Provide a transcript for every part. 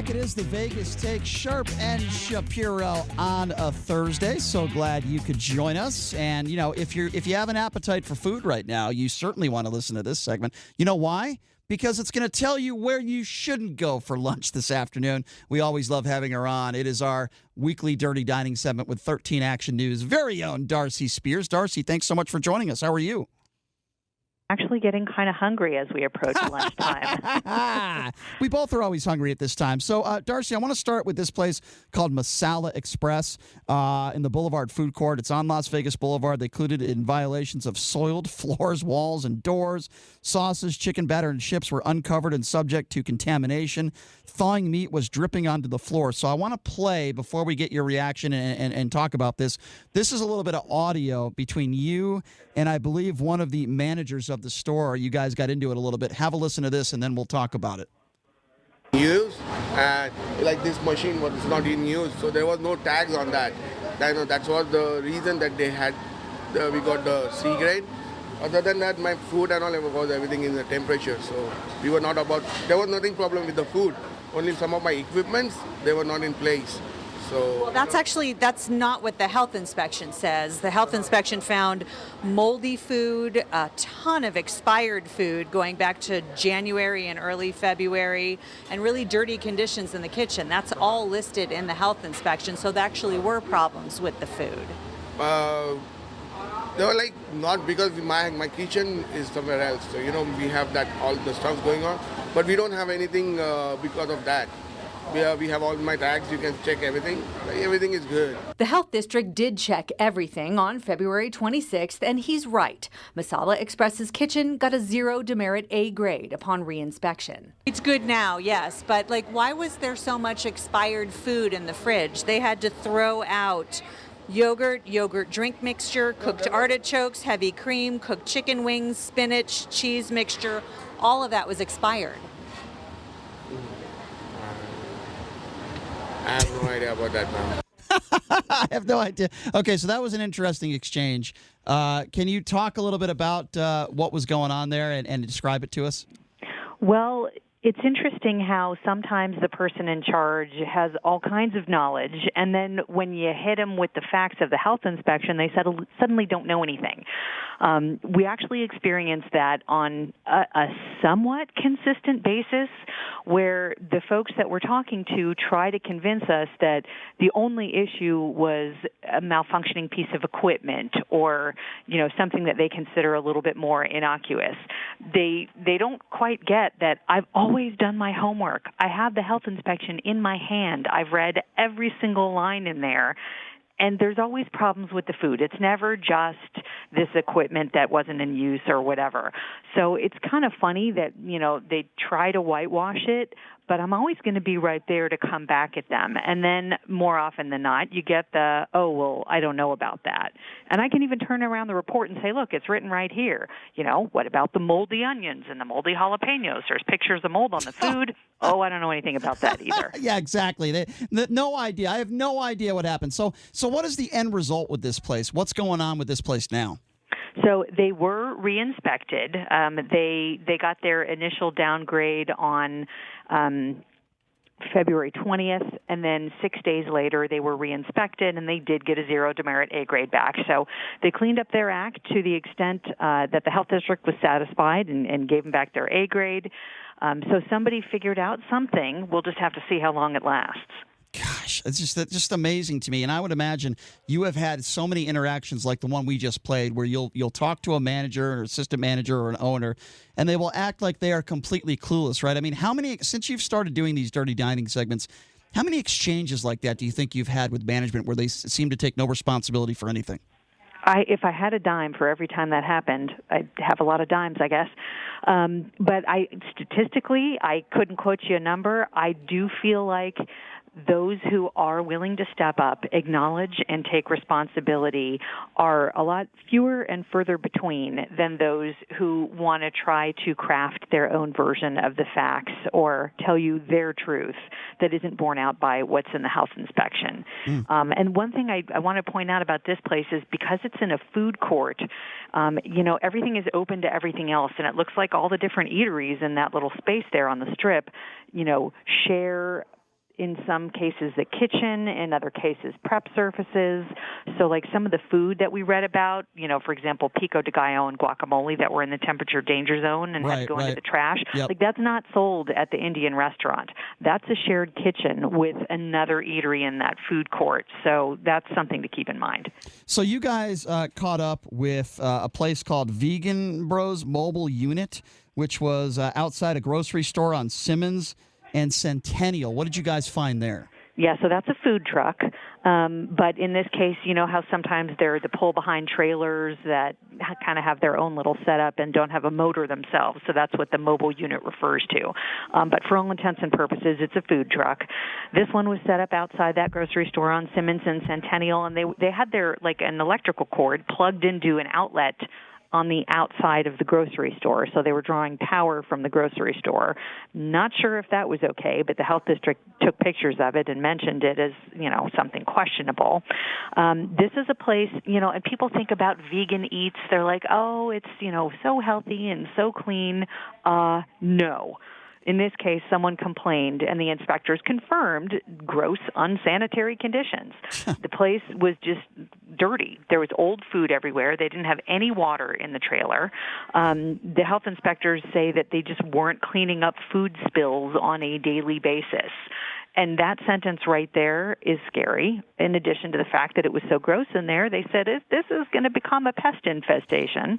back. It is the Vegas Take, Sharp and Shapiro on a Thursday. So glad you could join us. And, you know, if you have an appetite for food right now, you certainly want to listen to this segment. You know why? Because it's going to tell you where you shouldn't go for lunch this afternoon. We always love having her on. It is our weekly Dirty Dining segment with 13 Action News' very own Darcy Spears. Darcy, thanks so much for joining us. How are you? Actually getting kind of hungry as we approach lunchtime. We both are always hungry at this time. So, Darcy, I want to start with this place called Masala Express in the Boulevard Food Court. It's on Las Vegas Boulevard. They included in violations of soiled floors, walls, and doors. Sauces, chicken batter, and chips were uncovered and subject to contamination. Thawing meat was dripping onto the floor. So I want to play, before we get your reaction and talk about this, this is a little bit of audio between you and I believe one of the managers of the store. You guys got into it a little bit. Have a listen to this, and then we'll talk about it. Use and like this machine was not in use, so there was no tags on that. That was the reason that they had. We got the C grade. Other than that, my food and all was everything in the temperature. So we were not about. There was nothing problem with the food. Only some of my equipments they were not in place. So, well, that's not what the health inspection says. The health inspection found moldy food, a ton of expired food going back to January and early February, and really dirty conditions in the kitchen. That's all listed in the health inspection. So there actually were problems with the food. they were like not because my kitchen is somewhere else. So we have that all the stuff going on, but we don't have anything because of that. We have all my tags. You can check everything. Everything is good. The health district did check everything on February 26th, and he's right. Masala Express's kitchen got a 0 demerit A grade upon reinspection. It's good now, yes, but why was there so much expired food in the fridge? They had to throw out yogurt drink mixture, cooked artichokes, heavy cream, cooked chicken wings, spinach, cheese mixture. All of that was expired. I have no idea about that now. I have no idea. Okay, so that was an interesting exchange. Can you talk a little bit about what was going on there and describe it to us? Well, it's interesting how sometimes the person in charge has all kinds of knowledge, and then when you hit them with the facts of the health inspection, they suddenly don't know anything. We actually experienced that on a somewhat consistent basis, where the folks that we're talking to try to convince us that the only issue was a malfunctioning piece of equipment or, something that they consider a little bit more innocuous. They don't quite get that I've always done my homework. I have the health inspection in my hand. I've read every single line in there. And there's always problems with the food. It's never just this equipment that wasn't in use or whatever. So it's kind of funny that, they try to whitewash it, but I'm always going to be right there to come back at them. And then more often than not, you get the, oh, well, I don't know about that. And I can even turn around the report and say, look, it's written right here. What about the moldy onions and the moldy jalapenos? There's pictures of mold on the food. Oh, I don't know anything about that either. Yeah, exactly. No idea. I have no idea what happened. So what is the end result with this place? What's going on with this place now? So they were re-inspected. They got their initial downgrade on February 20th, and then 6 days later they were re-inspected, and they did get a 0 demerit A grade back. So they cleaned up their act to the extent that the health district was satisfied and gave them back their A grade. So somebody figured out something. We'll just have to see how long it lasts. Gosh, it's just amazing to me. And I would imagine you have had so many interactions like the one we just played where you'll talk to a manager or assistant manager or an owner, and they will act like they are completely clueless, right? I mean, since you've started doing these Dirty Dining segments, how many exchanges like that do you think you've had with management where they seem to take no responsibility for anything? If I had a dime for every time that happened, I'd have a lot of dimes, I guess. But statistically, I couldn't quote you a number. I do feel like those who are willing to step up, acknowledge, and take responsibility are a lot fewer and further between than those who want to try to craft their own version of the facts or tell you their truth that isn't borne out by what's in the health inspection. And one thing I want to point out about this place is because it's in a food court, everything is open to everything else, and it looks like all the different eateries in that little space there on the strip, share in some cases the kitchen, in other cases prep surfaces. So like some of the food that we read about, for example, pico de gallo and guacamole that were in the temperature danger zone and had to go into the trash, like that's not sold at the Indian restaurant. That's a shared kitchen with another eatery in that food court. So that's something to keep in mind. So you guys caught up with a place called Vegan Bros Mobile Unit, which was outside a grocery store on Simmons and Centennial. What did you guys find there? Yeah, so that's a food truck. But in this case, you know how sometimes they're the pull-behind trailers that kind of have their own little setup and don't have a motor themselves. So that's what the mobile unit refers to. But for all intents and purposes, it's a food truck. This one was set up outside that grocery store on Simmons and Centennial, and they had their like an electrical cord plugged into an outlet on the outside of the grocery store. So they were drawing power from the grocery store. Not sure if that was okay, but the health district took pictures of it and mentioned it as, something questionable. This is a place, and people think about vegan eats. They're like, oh, it's, so healthy and so clean. No. In this case, someone complained, and the inspectors confirmed gross, unsanitary conditions. The place was just dirty. There was old food everywhere. They didn't have any water in the trailer. The health inspectors say that they just weren't cleaning up food spills on a daily basis. And that sentence right there is scary. In addition to the fact that it was so gross in there, they said, this is going to become a pest infestation.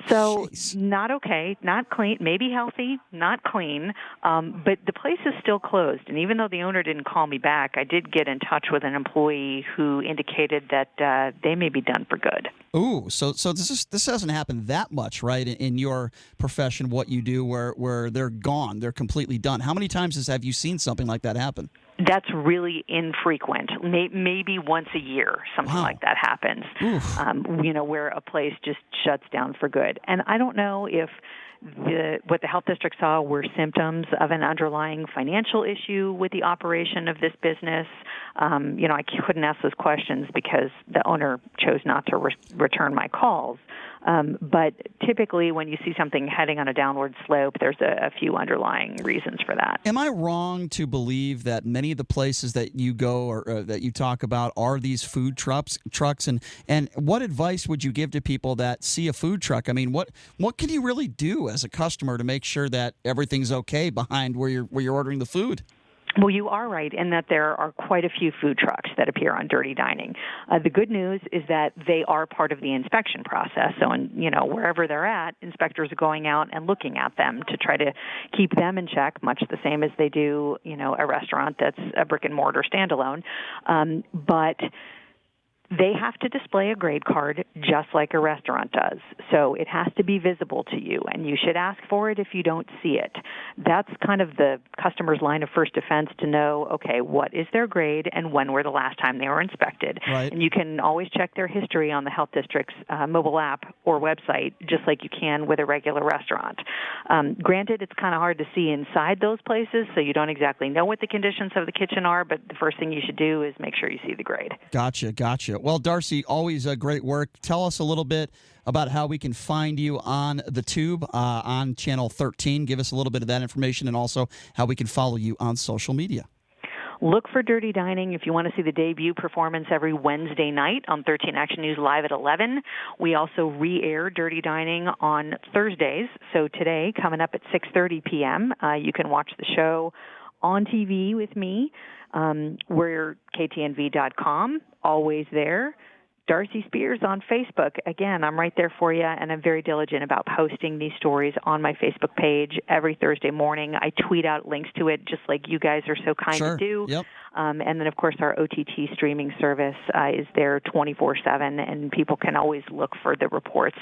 So not okay, not clean, maybe healthy, not clean, but the place is still closed. And even though the owner didn't call me back, I did get in touch with an employee who indicated that they may be done for good. Ooh, so this hasn't happened that much, right, in your profession, what you do, where they're gone, they're completely done. How many times have you seen something like that happen? That's really infrequent. Maybe once a year, something like that happens. Where a place just shuts down for good. And I don't know if what the health district saw were symptoms of an underlying financial issue with the operation of this business. I couldn't ask those questions because the owner chose not to return my calls. But typically when you see something heading on a downward slope, there's a few underlying reasons for that. Am I wrong to believe that many of the places that you go or that you talk about are these food trucks? And what advice would you give to people that see a food truck? I mean, what can you really do as a customer to make sure that everything's okay behind where you're ordering the food? Well, you are right in that there are quite a few food trucks that appear on Dirty Dining. The good news is that they are part of the inspection process. So, wherever they're at, inspectors are going out and looking at them to try to keep them in check, much the same as they do, a restaurant that's a brick-and-mortar standalone. But they have to display a grade card just like a restaurant does. So it has to be visible to you, and you should ask for it if you don't see it. That's kind of the customer's line of first defense to know, okay, what is their grade and when were the last time they were inspected. Right. And you can always check their history on the health district's mobile app or website, just like you can with a regular restaurant. Granted, it's kind of hard to see inside those places, so you don't exactly know what the conditions of the kitchen are, but the first thing you should do is make sure you see the grade. Gotcha. Well, Darcy, always great work. Tell us a little bit about how we can find you on the tube, on Channel 13. Give us a little bit of that information, and also how we can follow you on social media. Look for Dirty Dining if you want to see the debut performance every Wednesday night on 13 Action News Live at 11. We also re-air Dirty Dining on Thursdays. So today, coming up at 6:30 p.m., you can watch the show on TV with me. We're ktnv.com, always there. Darcy Spears on Facebook. Again, I'm right there for you, and I'm very diligent about posting these stories on my Facebook page every Thursday morning. I tweet out links to it just like you guys are so kind to do. Yep. And then, of course, our OTT streaming service is there 24/7, and people can always look for the reports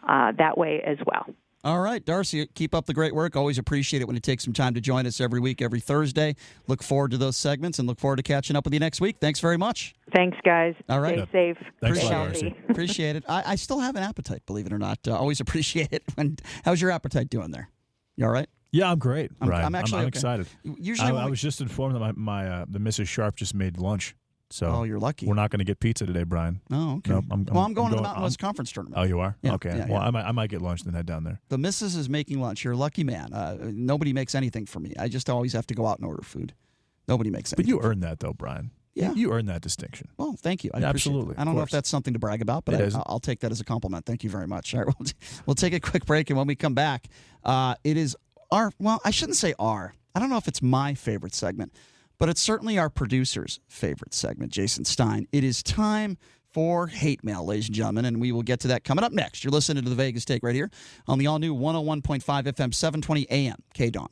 that way as well. All right, Darcy, keep up the great work. Always appreciate it when you take some time to join us every week, every Thursday. Look forward to those segments and look forward to catching up with you next week. Thanks very much. Thanks, guys. All right. Stay safe. Thanks Stay a lot, healthy. Darcy. Appreciate it. I still have an appetite, believe it or not. Always appreciate it. How's your appetite doing there? You all right? Yeah, I'm great, Brian. I'm actually okay. excited. Usually I was just informed that the Mrs. Sharp just made lunch. So you're lucky. We're not going to get pizza today, Brian. Oh, okay. No, I'm going to the Mountain West Conference tournament. Oh, you are? Yeah, okay. yeah, well, yeah. I might get lunch then head down there. The missus is making lunch. You're a lucky man. Nobody makes anything for me. I just always have to go out and order food. Nobody makes anything. But you earned that, though, Brian. Yeah. You earned that distinction. Well, thank you. I appreciate Absolutely. that. I don't know if that's something to brag about, but I'll take that as a compliment. Thank you very much. All right, we'll take a quick break, and when we come back, it is I shouldn't say I don't know if it's my favorite segment, but it's certainly our producer's favorite segment, Jason Stein. It is time for Hate Mail, ladies and gentlemen, and we will get to that coming up next. You're listening to the Vegas Take right here on the all-new 101.5 FM, 720 AM, KDAWN.